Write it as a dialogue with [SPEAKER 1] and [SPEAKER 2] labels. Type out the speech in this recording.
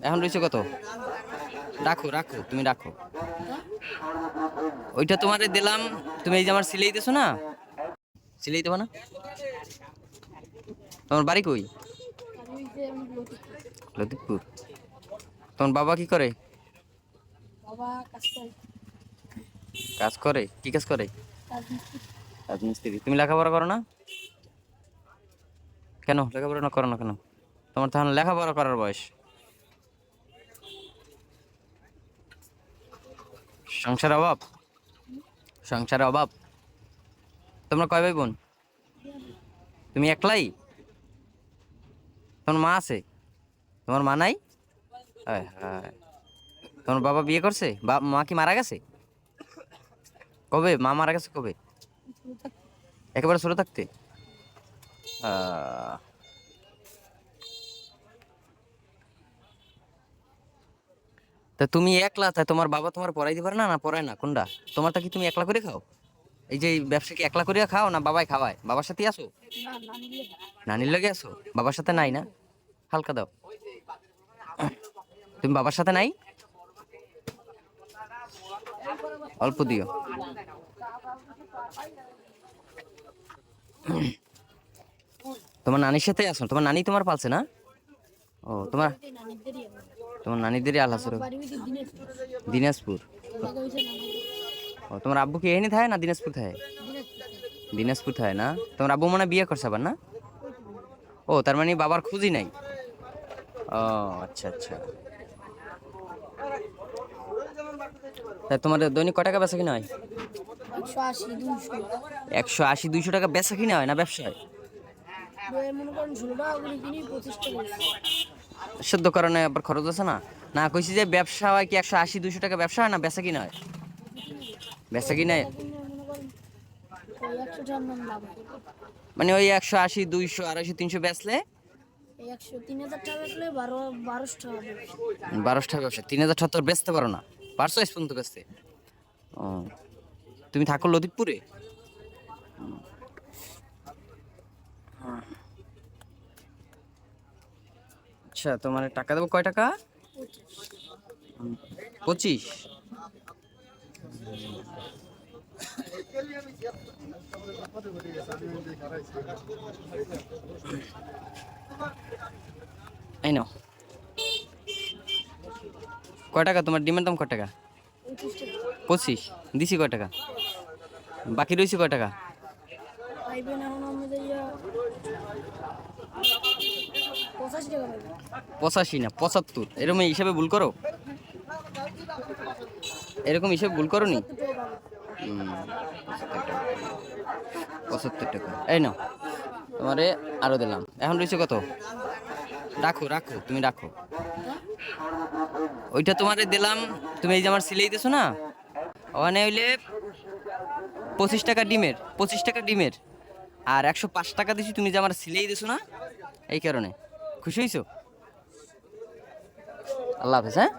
[SPEAKER 1] এখন রয়েছে কত? রাখো রাখো, তুমি রাখো। ওইটা তোমারে দিলাম, তুমি এই যে আমার সিলাই দিছো না, সিলাই দেবো না? তোমার বাড়ি কই? লতিফপুর। তোমার বাবা কি করে? কাজ করে? কি কাজ করে? রাজমিস্ত্রি। তুমি লেখাপড়া করো না কেন? লেখাপড়া না করো না কেন? তোমার তখন লেখাপড়া করার বয়স। সংসার অভাব, সংসারের অভাব। তোমরা কয় ভাই বোন? তুমি একলাই? তোমার মা আছে? তোমার মা নাই? হ্যাঁ হ্যাঁ। তোমার বাবা বিয়ে করছে? মা কি মারা গেছে? কবে মা মারা গেছে কবে? একেবারে ছোট থাকতে? আহ, তা তুমি একলা, তাই তোমার বাবা তোমার পড়াইতে পারে না? না পড়ায় না, কোনটা? তোমারটা কি তুমি একলা করে খাও? এই যে এই ব্যবসা কি একলা করে খাও না বাবাই খাওয়ায়? বাবার সাথেই আসো? নানির লগে আসো? বাবার সাথে নাই না? হালকা দাও। তুমি বাবার সাথে নাই? অল্প দিও। তোমার নানির সাথে আসো? তোমার নানি তোমার পালছে না? ও তোমার, তোমার নানিদেরই আল আছে। দিনাজপুর। ও তোমার আব্বু কি এখানে থাকে না দিনাজপুর থাকে? দিনাজপুর থাকে না? তোমার আব্বু মনে হয় বিয়ে করছে আবার না? ও তার মানে বাবার খুঁজই নাই। ও আচ্ছা আচ্ছা। তা তোমার দৈনিক ক টাকা বেচা কিনা হয়? 180-200 টাকা বেচা কিনা হয় না ব্যবসায়? শুদ্ধ কারণে আবার খরচ আছে না? না কইছি যে ব্যবসা হয় কি 180-200 টাকা ব্যবসা হয় না বেচা কিনা হয়? বেচা কিনা মানে ওই 180, 200, 250, 300 বেচলে 1200 টাকা ব্যবসা। 3000 টাকা তোর বেচতে পারো না? পারছো আজ পর্যন্ত বেচতে? ও তুমি থাকো লতিফপুরে? আচ্ছা তোমার টাকা দেবো কয় টাকা? 25? এই নাও। কয় টাকা তোমার ডিমের দাম? কয় টাকা? 25? দিছি কয় টাকা? বাকি রয়েছে কয় টাকা? 85 না 75? এরকম হিসাবে ভুল করো? এরকম হিসাবে ভুল করো নি? 75 টাকা। এই নাও, তোমারে আরো দিলাম। এখন রয়েছে কত? রাখো রাখো, তুমি রাখো। ওইটা তোমারে দিলাম, তুমি এই যে আমার সিলাই দিছো না, ওখানে হইলে 25 টাকা ডিমের, 25 টাকা ডিমের। আর 105 টাকা দিছি তুমি যে আমার সিলাই দিছো না, এই কারণে। খুশি হয়েছো? আল্লাহ হাফেজ। হ্যাঁ।